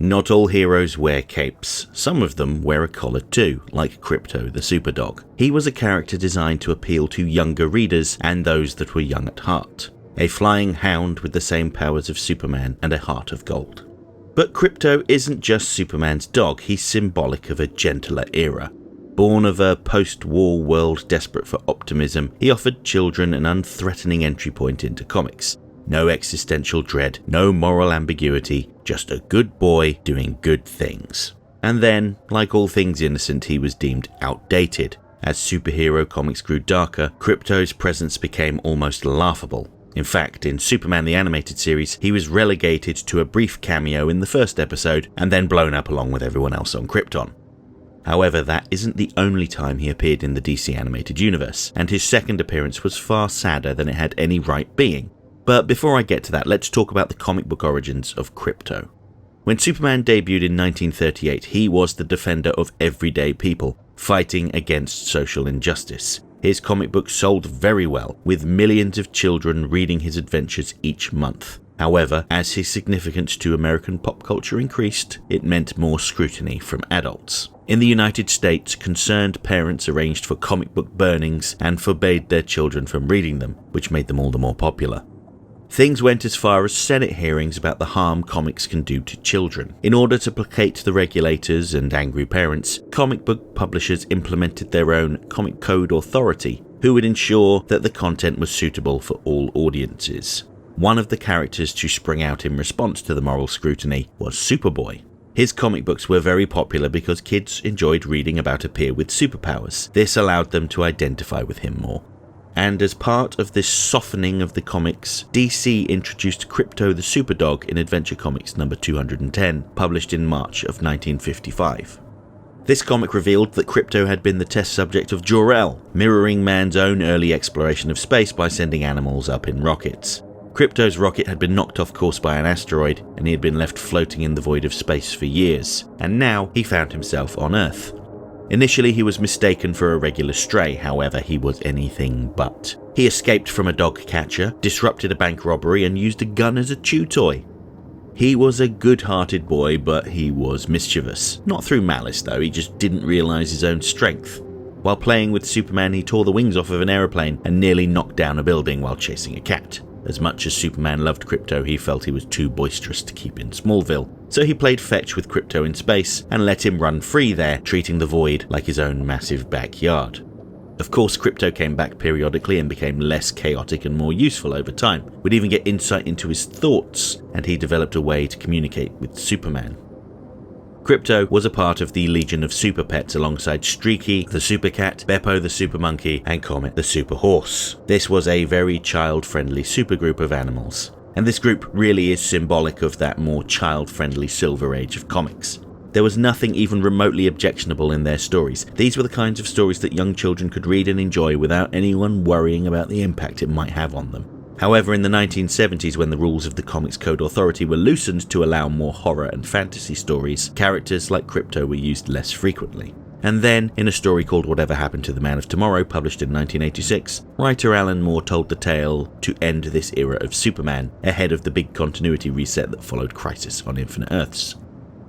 Not all heroes wear capes. Some of them wear a collar too, like Krypto the Superdog. He was a character designed to appeal to younger readers and those that were young at heart. A flying hound with the same powers of Superman and a heart of gold. But Krypto isn't just Superman's dog, he's symbolic of a gentler era. Born of a post-war world desperate for optimism, he offered children an unthreatening entry point into comics. No existential dread, no moral ambiguity, just a good boy doing good things. And then, like all things innocent, he was deemed outdated. As superhero comics grew darker, Krypto's presence became almost laughable. In fact, in Superman the Animated Series, he was relegated to a brief cameo in the first episode and then blown up along with everyone else on Krypton. However, that isn't the only time he appeared in the DC Animated Universe, and his second appearance was far sadder than it had any right being. But before I get to that, let's talk about the comic book origins of Krypto. When Superman debuted in 1938, he was the defender of everyday people, fighting against social injustice. His comic book sold very well, with millions of children reading his adventures each month. However, as his significance to American pop culture increased, it meant more scrutiny from adults. In the United States, concerned parents arranged for comic book burnings and forbade their children from reading them, which made them all the more popular. Things went as far as Senate hearings about the harm comics can do to children. In order to placate the regulators and angry parents, comic book publishers implemented their own comic code authority, who would ensure that the content was suitable for all audiences. One of the characters to spring out in response to the moral scrutiny was Superboy. His comic books were very popular because kids enjoyed reading about a peer with superpowers. This allowed them to identify with him more. And as part of this softening of the comics, DC introduced Krypto the Superdog in Adventure Comics number 210, published in March of 1955. This comic revealed that Krypto had been the test subject of Jor-El, mirroring man's own early exploration of space by sending animals up in rockets. Krypto's rocket had been knocked off course by an asteroid, and he had been left floating in the void of space for years, and now he found himself on Earth. Initially, he was mistaken for a regular stray, however, he was anything but. He escaped from a dog catcher, disrupted a bank robbery, and used a gun as a chew toy. He was a good-hearted boy, but he was mischievous. Not through malice, though, he just didn't realise his own strength. While playing with Superman, he tore the wings off of an aeroplane and nearly knocked down a building while chasing a cat. As much as Superman loved Krypto, he felt he was too boisterous to keep in Smallville. So he played fetch with Krypto in space and let him run free there, treating the void like his own massive backyard. Of course, Krypto came back periodically and became less chaotic and more useful over time. We'd even get insight into his thoughts, and he developed a way to communicate with Superman. Krypto was a part of the Legion of Super Pets alongside Streaky the Super Cat, Beppo the Super Monkey, and Comet the Super Horse. This was a very child-friendly supergroup of animals, and this group really is symbolic of that more child-friendly Silver Age of comics. There was nothing even remotely objectionable in their stories. These were the kinds of stories that young children could read and enjoy without anyone worrying about the impact it might have on them. However, in the 1970s, when the rules of the Comics Code Authority were loosened to allow more horror and fantasy stories, characters like Krypto were used less frequently. And then, in a story called Whatever Happened to the Man of Tomorrow, published in 1986, writer Alan Moore told the tale to end this era of Superman, ahead of the big continuity reset that followed Crisis on Infinite Earths.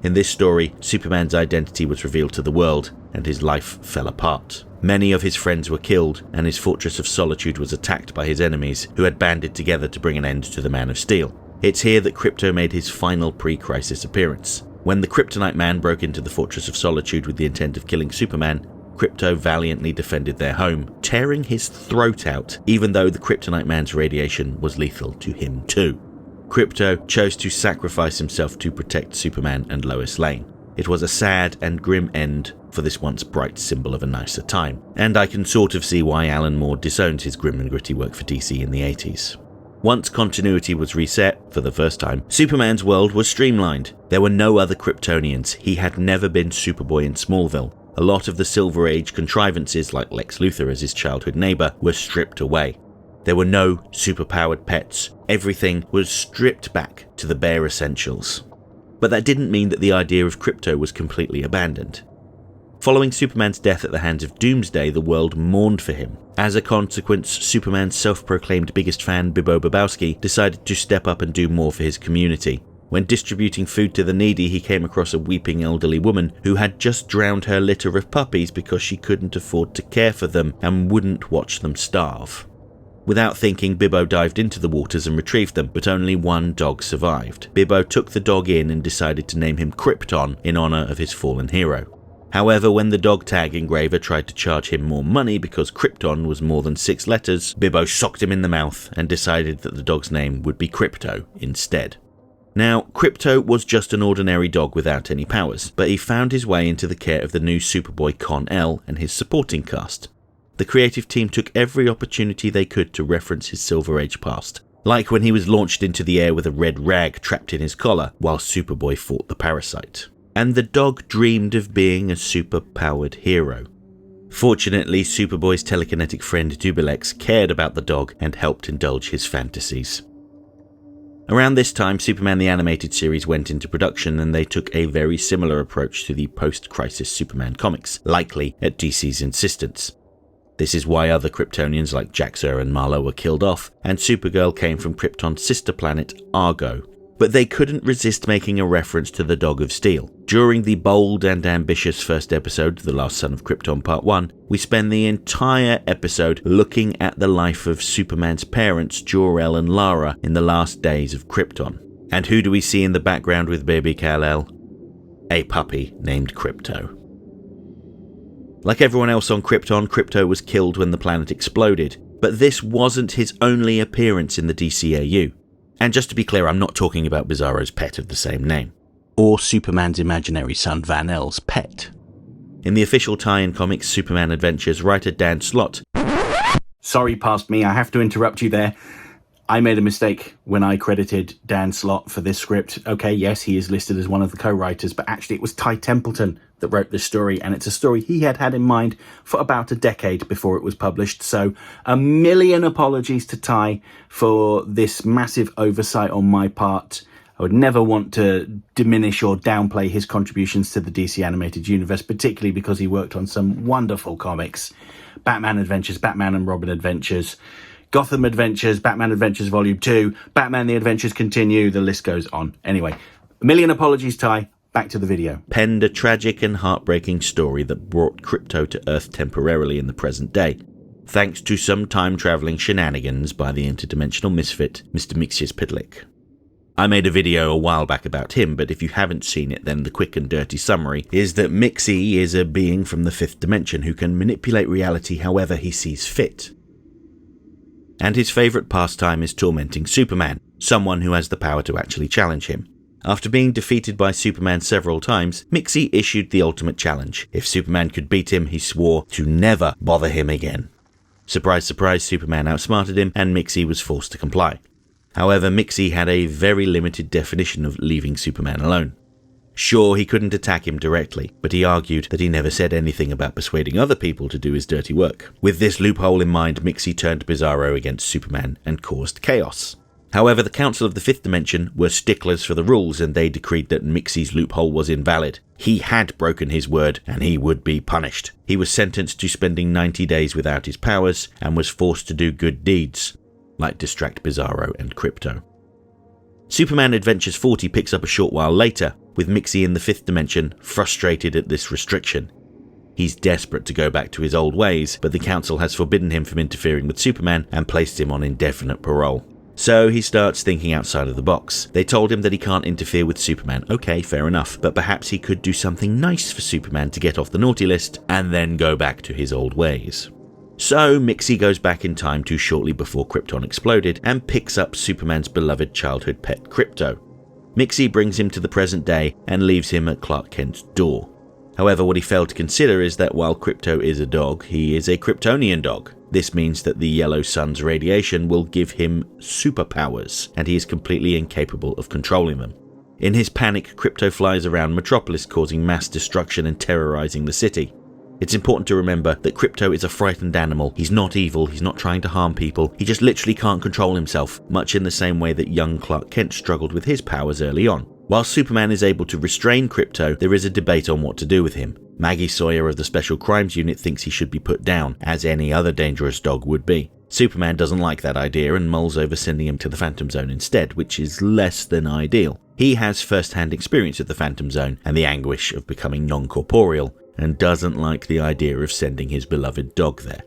In this story, Superman's identity was revealed to the world, and his life fell apart. Many of his friends were killed, and his Fortress of Solitude was attacked by his enemies, who had banded together to bring an end to the Man of Steel. It's here that Krypto made his final pre-Crisis appearance. When the Kryptonite Man broke into the Fortress of Solitude with the intent of killing Superman, Krypto valiantly defended their home, tearing his throat out, even though the Kryptonite Man's radiation was lethal to him too. Krypto chose to sacrifice himself to protect Superman and Lois Lane. It was a sad and grim end for this once bright symbol of a nicer time, and I can sort of see why Alan Moore disowned his grim and gritty work for DC in the 80s. Once continuity was reset, for the first time, Superman's world was streamlined. There were no other Kryptonians. He had never been Superboy in Smallville. A lot of the Silver Age contrivances, like Lex Luthor as his childhood neighbour, were stripped away. There were no superpowered pets. Everything was stripped back to the bare essentials. But that didn't mean that the idea of Krypto was completely abandoned. Following Superman's death at the hands of Doomsday, the world mourned for him. As a consequence, Superman's self-proclaimed biggest fan, Bibbo Bobowski, decided to step up and do more for his community. When distributing food to the needy, he came across a weeping elderly woman who had just drowned her litter of puppies because she couldn't afford to care for them and wouldn't watch them starve. Without thinking, Bibbo dived into the waters and retrieved them, but only one dog survived. Bibbo took the dog in and decided to name him Krypton in honor of his fallen hero. However, when the dog tag engraver tried to charge him more money because Krypton was more than 6 letters, Bibbo socked him in the mouth and decided that the dog's name would be Krypto instead. Now, Krypto was just an ordinary dog without any powers, but he found his way into the care of the new Superboy Con-El and his supporting cast. The creative team took every opportunity they could to reference his Silver Age past, like when he was launched into the air with a red rag trapped in his collar while Superboy fought the parasite. And the dog dreamed of being a super-powered hero. Fortunately, Superboy's telekinetic friend Dubelex cared about the dog and helped indulge his fantasies. Around this time, Superman the Animated Series went into production, and they took a very similar approach to the Post-Crisis Superman comics, likely at DC's insistence. This is why other Kryptonians like Jax-Ur and Marlowe were killed off, and Supergirl came from Krypton's sister planet, Argo. But they couldn't resist making a reference to the Dog of Steel. During the bold and ambitious first episode, The Last Son of Krypton Part 1, we spend the entire episode looking at the life of Superman's parents, Jor-El and Lara, in the last days of Krypton. And who do we see in the background with baby Kal-El? A puppy named Krypto. Like everyone else on Krypton, Krypto was killed when the planet exploded, but this wasn't his only appearance in the DCAU. And just to be clear, I'm not talking about Bizarro's pet of the same name, or Superman's imaginary son Van-El's pet. In the official tie-in comics Superman Adventures, writer Dan Slott... Sorry, past me, I have to interrupt you there. I made a mistake when I credited Dan Slott for this script. Okay, yes, he is listed as one of the co-writers, but actually it was Ty Templeton that wrote this story, and it's a story he had in mind for about a decade before it was published. So a million apologies to Ty for this massive oversight on my part. I would never want to diminish or downplay his contributions to the DC Animated Universe, particularly because he worked on some wonderful comics. Batman Adventures, Batman and Robin Adventures, Gotham Adventures, Batman Adventures Volume 2, Batman The Adventures Continue, the list goes on. Anyway, a million apologies, Ty. Back to the video. Penned a tragic and heartbreaking story that brought Krypto to Earth temporarily in the present day, thanks to some time-travelling shenanigans by the interdimensional misfit, Mr. Mxyzptlk. I made a video a while back about him, but if you haven't seen it, then the quick and dirty summary is that Mxy is a being from the 5th dimension who can manipulate reality however he sees fit. And his favourite pastime is tormenting Superman, someone who has the power to actually challenge him. After being defeated by Superman several times, Mxy issued the ultimate challenge. If Superman could beat him, he swore to never bother him again. Surprise, surprise, Superman outsmarted him, and Mxy was forced to comply. However, Mxy had a very limited definition of leaving Superman alone. Sure, he couldn't attack him directly, but he argued that he never said anything about persuading other people to do his dirty work. With this loophole in mind, Mxy turned Bizarro against Superman and caused chaos. However, the Council of the 5th Dimension were sticklers for the rules, and they decreed that Mxy's loophole was invalid. He had broken his word, and he would be punished. He was sentenced to spending 90 days without his powers, and was forced to do good deeds, like distract Bizarro and Krypto. Superman Adventures 40 picks up a short while later, with Mxy in the 5th Dimension frustrated at this restriction. He's desperate to go back to his old ways, but the Council has forbidden him from interfering with Superman and placed him on indefinite parole. So he starts thinking outside of the box. They told him that he can't interfere with Superman. Okay, fair enough, but perhaps he could do something nice for Superman to get off the naughty list and then go back to his old ways. So Mxy goes back in time to shortly before Krypton exploded and picks up Superman's beloved childhood pet Krypto. Mxy brings him to the present day and leaves him at Clark Kent's door. However, what he failed to consider is that while Krypto is a dog, he is a Kryptonian dog. This means that the yellow sun's radiation will give him superpowers, and he is completely incapable of controlling them. In his panic, Krypto flies around Metropolis, causing mass destruction and terrorizing the city. It's important to remember that Krypto is a frightened animal. He's not evil, he's not trying to harm people, he just literally can't control himself, much in the same way that young Clark Kent struggled with his powers early on. While Superman is able to restrain Krypto, there is a debate on what to do with him. Maggie Sawyer of the Special Crimes Unit thinks he should be put down, as any other dangerous dog would be. Superman doesn't like that idea and mulls over sending him to the Phantom Zone instead, which is less than ideal. He has first-hand experience of the Phantom Zone and the anguish of becoming non-corporeal, and doesn't like the idea of sending his beloved dog there.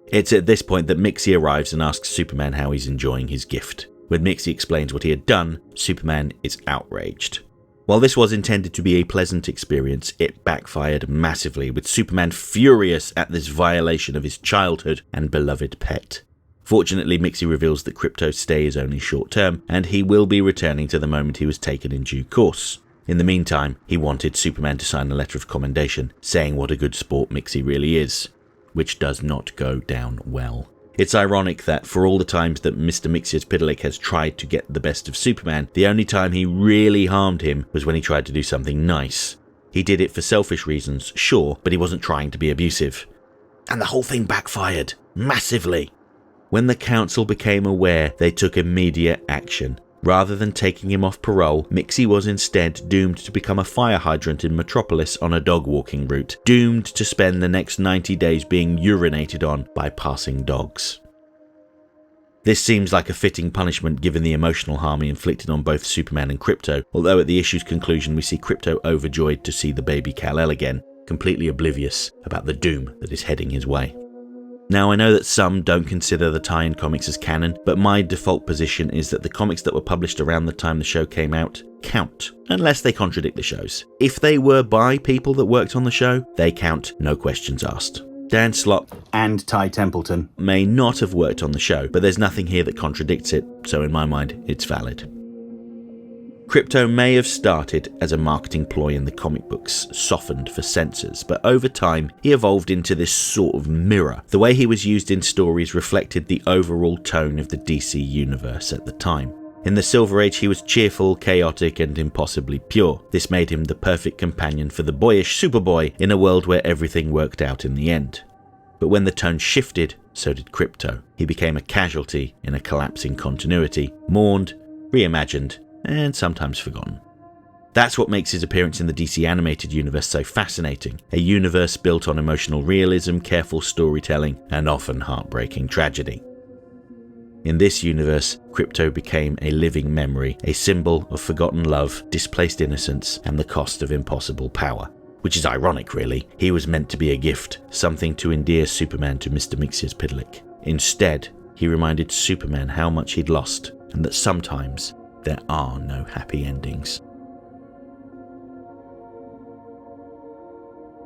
It's at this point that Mxyzptlk arrives and asks Superman how he's enjoying his gift. When Mxyzptlk explains what he had done, Superman is outraged. While this was intended to be a pleasant experience, it backfired massively, with Superman furious at this violation of his childhood and beloved pet. Fortunately, Mxyzptlk reveals that Krypto's stay is only short-term, and he will be returning to the moment he was taken in due course. In the meantime, he wanted Superman to sign a letter of commendation, saying what a good sport Mxyzptlk really is, which does not go down well. It's ironic that for all the times that Mr. Mxyzptlk has tried to get the best of Superman, the only time he really harmed him was when he tried to do something nice. He did it for selfish reasons, sure, but he wasn't trying to be abusive. And the whole thing backfired, massively. When the council became aware, they took immediate action. Rather than taking him off parole, Mxyzptlk was instead doomed to become a fire hydrant in Metropolis on a dog-walking route, doomed to spend the next 90 days being urinated on by passing dogs. This seems like a fitting punishment given the emotional harm he inflicted on both Superman and Krypto, although at the issue's conclusion we see Krypto overjoyed to see the baby Kal-El again, completely oblivious about the doom that is heading his way. Now, I know that some don't consider the tie-in comics as canon, but my default position is that the comics that were published around the time the show came out count, unless they contradict the shows. If they were by people that worked on the show, they count, no questions asked. Dan Slott and Ty Templeton may not have worked on the show, but there's nothing here that contradicts it, so in my mind, it's valid. Krypto may have started as a marketing ploy in the comic books, softened for censors, but over time he evolved into this sort of mirror. The way he was used in stories reflected the overall tone of the DC universe at the time. In the Silver Age he was cheerful, chaotic and impossibly pure. This made him the perfect companion for the boyish Superboy in a world where everything worked out in the end. But when the tone shifted, so did Krypto. He became a casualty in a collapsing continuity, mourned, reimagined, and sometimes forgotten. That's what makes his appearance in the DC animated universe so fascinating, a universe built on emotional realism, careful storytelling, and often heartbreaking tragedy. In this universe, Krypto became a living memory, a symbol of forgotten love, displaced innocence, and the cost of impossible power. Which is ironic, really. He was meant to be a gift, something to endear Superman to Mr. Mxyzptlk. Instead, he reminded Superman how much he'd lost, and that sometimes there are no happy endings.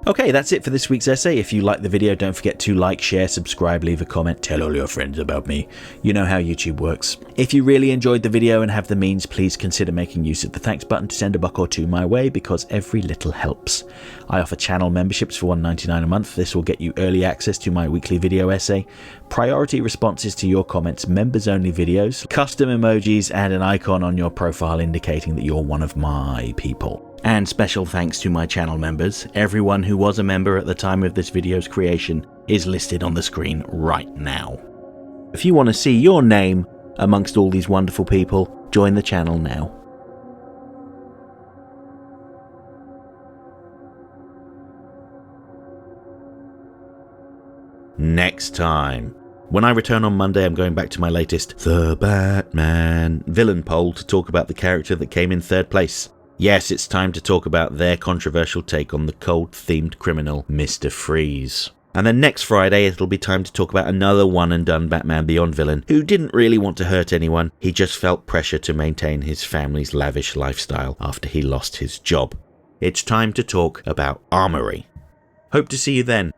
Okay, that's it for this week's essay. If you liked the video, don't forget to like, share, subscribe, leave a comment, tell all your friends about me. You know how YouTube works. If you really enjoyed the video and have the means, please consider making use of the thanks button to send a buck or two my way, because every little helps. I offer channel memberships for $1.99 a month. This will get you early access to my weekly video essay, priority responses to your comments, members-only videos, custom emojis, and an icon on your profile indicating that you're one of my people. And special thanks to my channel members. Everyone who was a member at the time of this video's creation is listed on the screen right now. If you want to see your name amongst all these wonderful people, join the channel now. Next time. When I return on Monday, I'm going back to my latest The Batman villain poll to talk about the character that came in third place. Yes, it's time to talk about their controversial take on the cold-themed criminal, Mr. Freeze. And then next Friday, it'll be time to talk about another one-and-done Batman Beyond villain who didn't really want to hurt anyone. He just felt pressure to maintain his family's lavish lifestyle after he lost his job. It's time to talk about Armory. Hope to see you then.